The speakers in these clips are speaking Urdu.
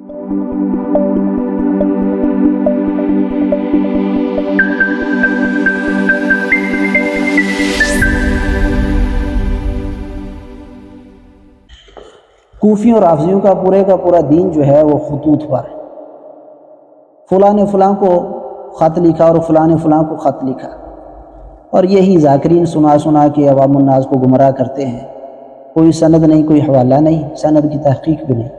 کوفیوں اور رافضیوں کا پورا دین جو ہے وہ خطوط پر ہے، فلاں نے فلاں کو خط لکھا اور فلاں نے فلاں کو خط لکھا، اور یہی ذاکرین سنا کے عوام الناس کو گمراہ کرتے ہیں۔ کوئی سند نہیں، کوئی حوالہ نہیں، سند کی تحقیق بھی نہیں۔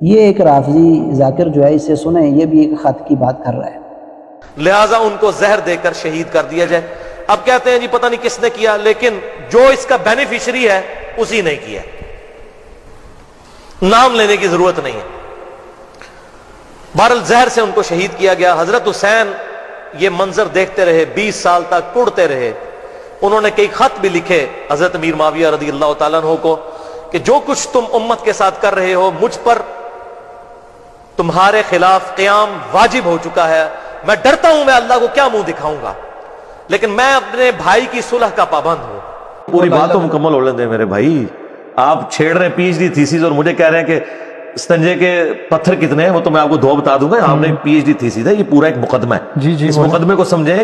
یہ ایک رافضی ذاکر جو ہے، اس سے سنیں، یہ بھی ایک خط کی بات کر رہا ہے۔ لہٰذا ان کو زہر دے کر شہید کر دیا جائے۔ اب کہتے ہیں جی پتہ نہیں کس نے کیا، لیکن جو اس کا بینیفیشری ہے اسی نے کیا، نام لینے کی ضرورت نہیں ہے۔ بہرحال زہر سے ان کو شہید کیا گیا۔ حضرت حسین یہ منظر دیکھتے رہے، 20 سال تک کڑتے رہے۔ انہوں نے کئی خط بھی لکھے حضرت امیر معاویہ رضی اللہ تعالیٰ عنہ کو کہ جو کچھ تم امت کے ساتھ کر رہے ہو، مجھ پر تمہارے خلاف قیام واجب ہو چکا ہے، میں ڈرتا ہوں میں اللہ کو کیا منہ دکھاؤں گا، لیکن میں اپنے بھائی کی صلح کا پابند ہوں۔ پوری بات تو مکمل ہو لیں دیں میرے بھائی، آپ چھیڑ رہے ہیں پی ایچ ڈی تھیسز اور مجھے کہہ رہے ہیں کہ استنجے کے پتھر کتنے ہیں، وہ تو میں آپ کو دو بتا دوں گا۔ آپ نے پی ایچ ڈی تھیسز ہے، یہ پورا ایک مقدمہ ہے۔ اس مقدمے کو سمجھیں۔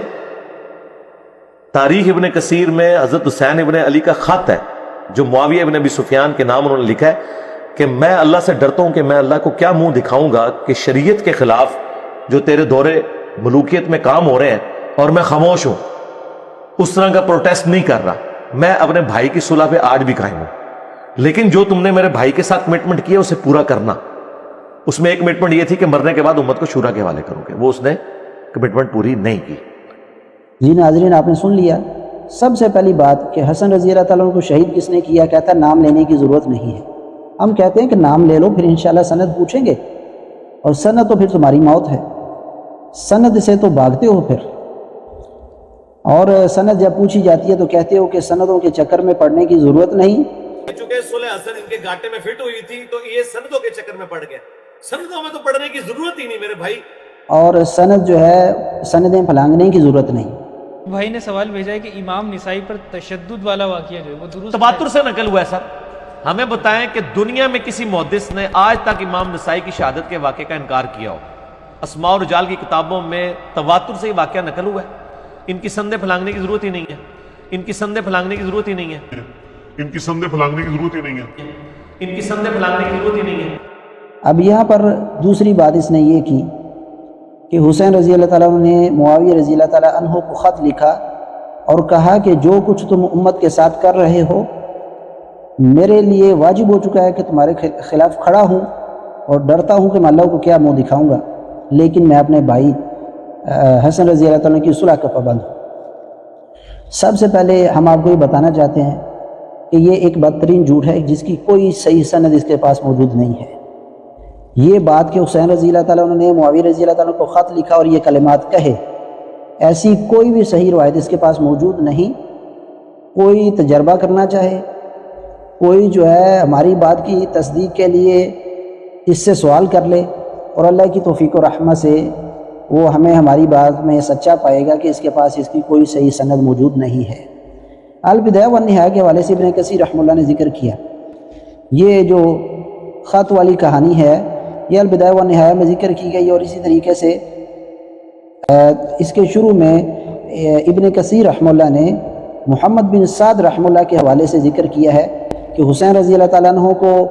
تاریخ ابن کثیر میں حضرت حسین ابن علی کا خط ہے جو معاویہ ابن ابی سفیان کے نام انہوں نے لکھا ہے کہ میں اللہ سے ڈرتا ہوں کہ میں اللہ کو کیا منہ دکھاؤں گا کہ شریعت کے خلاف جو تیرے دور ملوکیت میں کام ہو رہے ہیں اور میں خاموش ہوں، اس طرح کا پروٹیسٹ نہیں کر رہا، میں اپنے بھائی کی صلح پہ آج بھی قائم ہوں، لیکن جو تم نے میرے بھائی کے ساتھ کمٹمنٹ کی ہے اسے پورا کرنا۔ اس میں ایک کمٹمنٹ یہ تھی کہ مرنے کے بعد امت کو شورا کے حوالے کروں گے، وہ اس نے کمٹمنٹ پوری نہیں کی۔ جی ناظرین، آپ نے سن لیا۔ سب سے پہلی بات کہ حسن رضی اللہ تعالیٰ عنہ کو شہید کس نے کیا، کہتا ہے نام لینے کی ضرورت نہیں ہے۔ ہم کہتے ہیں کہ نام لے لو، پھر انشاءاللہ سند پوچھیں گے، اور سند تو پھر تمہاری موت ہے، سند سے تو بھاگتے ہو پھر، اور سند جب پوچھی جاتی ہے تو کہتے ہو کہ سندوں کے چکر میں پڑنے کی ضرورت نہیں۔ چونکہ صلح حسن ان کے گاٹے میں فٹ ہوئی تھی تو یہ سندوں کے چکر میں پڑ گئے، سندوں میں تو پڑھنے کی ضرورت ہی نہیں میرے بھائی، اور سند جو ہے سندیں پھلانگنے کی ضرورت نہیں۔ بھائی نے سوال بھیجا ہے کہ امام نسائی پر تشدد والا واقعہ جو ہے وہ درست تواتر سے نقل ہوا ہے سر۔ ہمیں بتائیں کہ دنیا میں کسی محدث نے آج تک امام نسائی کی شہادت کے واقعے کا انکار کیا ہو؟ اسماء و رجال کی کتابوں میں تواتر سے یہ واقعہ نقل ہوا ہے۔ ان کی سندیں پھلانگنے کی ضرورت ہی نہیں ہے، ان کی سندیں پھلانگنے کی ضرورت ہی نہیں ہے، ان کی سندیں پھلانگنے کی ضرورت ہی نہیں ہے، ان کی سندیں پھلانگنے کی ضرورت ہی نہیں ہے۔ اب یہاں پر دوسری بات اس نے یہ کی کہ حسین رضی اللہ تعالیٰ عنہ نے معاویہ رضی اللہ تعالیٰ عنہ کو خط لکھا اور کہا کہ جو کچھ تم امت کے ساتھ کر رہے ہو میرے لیے واجب ہو چکا ہے کہ تمہارے خلاف کھڑا ہوں، اور ڈرتا ہوں کہ میں اللہ کو کیا منہ دکھاؤں گا، لیکن میں اپنے بھائی حسن رضی اللہ تعالیٰ عنہ کی صلح کا پابند ہوں۔ سب سے پہلے ہم آپ کو یہ بتانا چاہتے ہیں کہ یہ ایک بدترین جھوٹ ہے جس کی کوئی صحیح سند اس کے پاس موجود نہیں ہے۔ یہ بات کہ حسین رضی اللہ تعالیٰ عنہ نے معاویہ رضی اللہ تعالیٰ عنہ کو خط لکھا اور یہ کلمات کہے، ایسی کوئی بھی صحیح روایت اس کے پاس موجود نہیں۔ کوئی تجربہ کرنا چاہے، کوئی جو ہے ہماری بات کی تصدیق کے لیے اس سے سوال کر لے، اور اللہ کی توفیق و رحمت سے وہ ہمیں ہماری بات میں سچا پائے گا کہ اس کے پاس اس کی کوئی صحیح سند موجود نہیں ہے۔ البدایہ والنہایہ کے حوالے سے ابن کثیر رحمہ اللہ نے ذکر کیا، یہ جو خط والی کہانی ہے یہ البدایہ والنہایہ میں ذکر کی گئی، اور اسی طریقے سے اس کے شروع میں ابن کثیر رحمہ اللہ نے محمد بن سعد رحمہ اللہ کے حوالے سے ذکر کیا ہے کہ حسین رضی اللہ تعالیٰ عنہ کو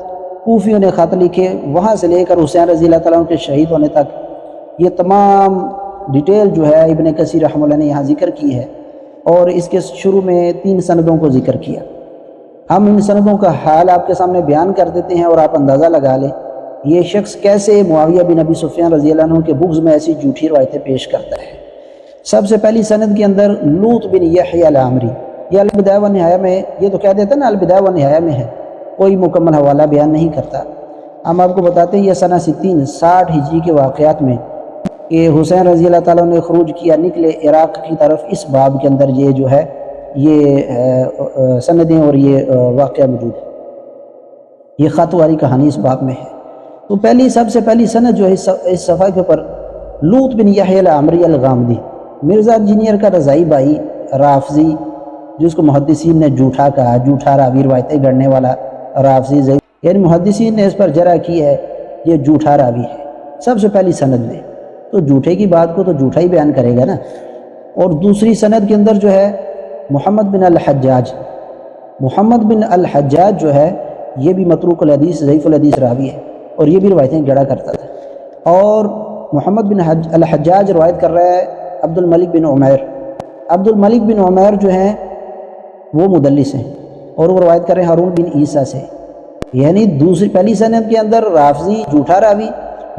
کوفیوں نے خط لکھے، وہاں سے لے کر حسین رضی اللہ تعالیٰ عنہ کے شہید ہونے تک یہ تمام ڈیٹیل جو ہے ابن کثیر رحمہ اللہ نے یہاں ذکر کی ہے، اور اس کے شروع میں 3 سندوں کو ذکر کیا۔ ہم ان سندوں کا حال آپ کے سامنے بیان کر دیتے ہیں اور آپ اندازہ لگا لیں یہ شخص کیسے معاویہ بن ابی سفیان رضی اللہ عنہ کے بغض میں ایسی جھوٹی روایتیں پیش کرتا ہے۔ سب سے پہلی سند کے اندر لوط بن یحییٰ العامری، یہ البدایہ والنہایہ میں، یہ تو کہہ دیتا نا البدایہ والنہایہ میں ہے، کوئی مکمل حوالہ بیان نہیں کرتا۔ ہم آپ کو بتاتے ہیں یہ سنہ 60 ہجری کے واقعات میں کہ حسین رضی اللہ تعالیٰ نے خروج کیا، نکلے عراق کی طرف، اس باب کے اندر یہ جو ہے یہ سندیں اور یہ واقعہ موجود ہے، یہ خط والی کہانی اس باب میں ہے۔ تو سب سے پہلی سند جو ہے اس صفحہ کے اوپر لوط بن یحییٰ العامری الغامدی، مرزا انجینئر کا رضائی بھائی رافضی، جس کو محدثین نے جھوٹا کہا، جھوٹا راوی روایتیں گڑھنے والا رافضی، یعنی محدثین نے اس پر جرح کی ہے یہ جھوٹا راوی ہے، سب سے پہلی سند میں، تو جھوٹے کی بات کو تو جھوٹا ہی بیان کرے گا نا۔ اور دوسری سند کے اندر جو ہے محمد بن الحجاج، محمد بن الحجاج جو ہے یہ بھی متروک الحدیث ضعیف الحدیث راوی ہے، اور یہ بھی روایتیں گڑا کرتا تھا۔ اور محمد بن الحجاج روایت کر رہا ہے عبد الملک بن عمیر، عبد الملک بن عمیر جو ہیں وہ مدلس ہیں، اور وہ روایت کر رہے ہیں ہارون بن عیسیٰ سے، یعنی دوسری پہلی سند کے اندر رافضی جھوٹا راوی،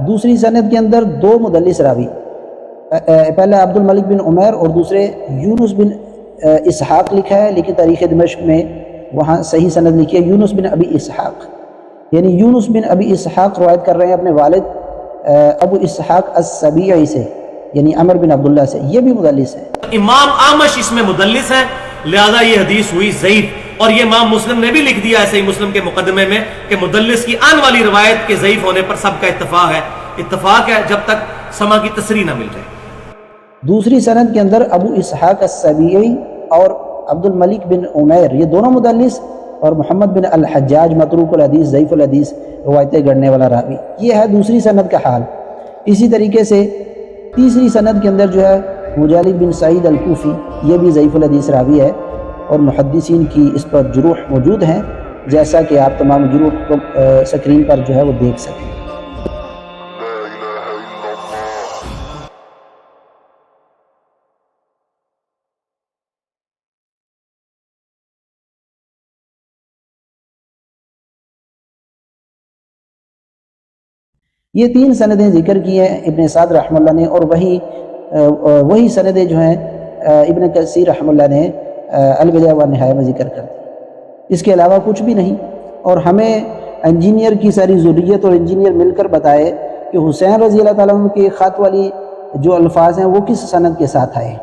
دوسری سند کے اندر دو مدلس راوی، پہلا عبد الملک بن عمیر اور دوسرے یونس بن اسحاق لکھا ہے، لیکن تاریخ دمشق میں وہاں صحیح سند لکھی ہے یونس بن ابی اسحاق، یعنی یونس بن ابی اسحاق روایت کر رہے ہیں اپنے والد ابو اسحاق السبیعی سے، یعنی عمر بن عبداللہ سے، یہ بھی مدلس ہے۔ امام آمش اس میں مدلس ہیں، لہذا یہ حدیث ہوئی ضعیف، اور یہ امام مسلم نے بھی لکھ دیا ایسے ہی مسلم کے مقدمے میں کہ مدلس کی آن والی روایت کے ضعیف ہونے پر سب کا اتفاق ہے جب تک سما کی تصریح نہ مل جائے۔ دوسری سند کے اندر ابو اسحاق السبیعی اور عبد الملک بن عمیر یہ دونوں مدلس، اور محمد بن الحجاج متروک الحدیث ضعیف الحدیث روایتیں گڑنے والا راوی، یہ ہے دوسری سند کا حال۔ اسی طریقے سے تیسری سند کے اندر جو ہے مجالد بن سعید الکوفی، یہ بھی ضعیف الحدیث راوی ہے، اور محدثین کی اس پر جروح موجود ہیں، جیسا کہ آپ تمام جروح کو سکرین پر جو ہے وہ دیکھ سکیں۔ یہ تین سندیں ذکر کی ہیں ابن سعد رحمہ اللہ نے، اور وہی سندیں جو ہیں ابن کثیر رحمہ اللہ نے البدایہ والنہایہ میں ذکر کر دی، اس کے علاوہ کچھ بھی نہیں۔ اور ہمیں انجینئر کی ساری ضروریت اور انجینئر مل کر بتائے کہ حسین رضی اللہ تعالیٰ عنہ کے خط والی جو الفاظ ہیں وہ کس سند کے ساتھ آئے۔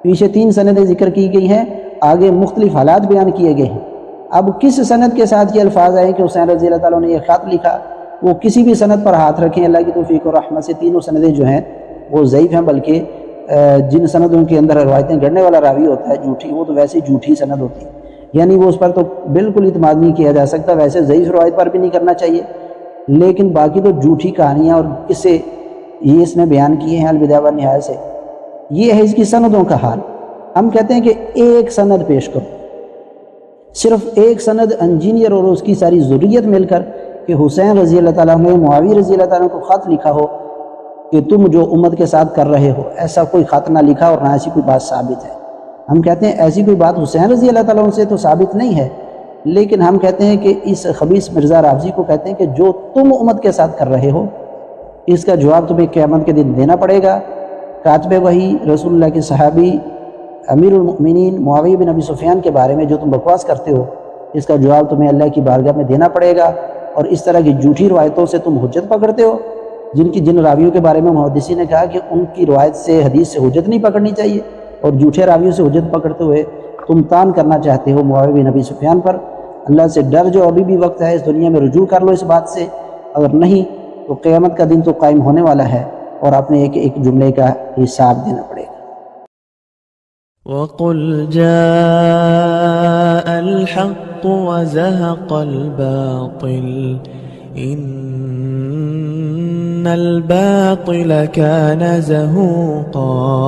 پیچھے تین سندیں ذکر کی گئی ہیں، آگے مختلف حالات بیان کیے گئے ہیں، اب کس سند کے ساتھ یہ الفاظ آئے کہ حسین رضی اللہ تعالیٰ نے یہ خط لکھا، وہ کسی بھی سند پر ہاتھ رکھیں، اللہ کی توفیق اور رحمت سے تینوں سندیں جو ہیں وہ ضعیف ہیں، بلکہ جن سندوں کے اندر روایتیں گڑنے والا راوی ہوتا ہے جھوٹی، وہ تو ویسے جھوٹی سند ہوتی ہے، یعنی وہ اس پر تو بالکل اعتماد نہیں کیا جا سکتا، ویسے ضعیف روایت پر بھی نہیں کرنا چاہیے، لیکن باقی تو جھوٹی کہانیاں اور قصے یہ اس نے بیان کیے ہیں البدایہ والنہایہ سے، یہ ہے اس کی سندوں کا حال۔ ہم کہتے ہیں کہ ایک سند پیش کرو، صرف ایک سند انجینئر اور اس کی ساری ضروریت مل کر کہ حسین رضی اللہ تعالیٰ نے معاویہ رضی اللہ تعالیٰ کو خط لکھا ہو کہ تم جو امت کے ساتھ کر رہے ہو، ایسا کوئی خط نہ لکھا اور نہ ایسی کوئی بات ثابت ہے۔ ہم کہتے ہیں ایسی کوئی بات حسین رضی اللہ تعالیٰ سے تو ثابت نہیں ہے، لیکن ہم کہتے ہیں کہ اس خبیث مرزا رافضی کو کہتے ہیں کہ جو تم امت کے ساتھ کر رہے ہو اس کا جواب تمہیں قیامت کے دن دینا پڑے گا۔ کاتب وحی رسول اللہ کے صحابی امیر المؤمنین معاویہ بن ابی سفیان کے بارے میں جو تم بکواس کرتے ہو، اس کا جواب تمہیں اللہ کی بارگاہ میں دینا پڑے گا، اور اس طرح کی جھوٹی روایتوں سے تم حجت پکڑتے ہو، جن راویوں کے بارے میں محدثین نے کہا کہ ان کی روایت سے حدیث سے حجت نہیں پکڑنی چاہیے، اور جھوٹے راویوں سے حجت پکڑتے ہوئے تم تان کرنا چاہتے ہو معاویہ بن ابی سفیان پر۔ اللہ سے ڈر جو، ابھی بھی وقت ہے، اس دنیا میں رجوع کر لو اس بات سے، اگر نہیں تو قیامت کا دن تو قائم ہونے والا ہے اور اپنے ایک ایک جملے کا حساب دینا پڑے گا۔ وَقُلْ جَاءَ الْحَقُّ وَزَهَقَ الْبَاطِلُ إِنَّ الْبَاطِلَ كَانَ زَهُوقًا۔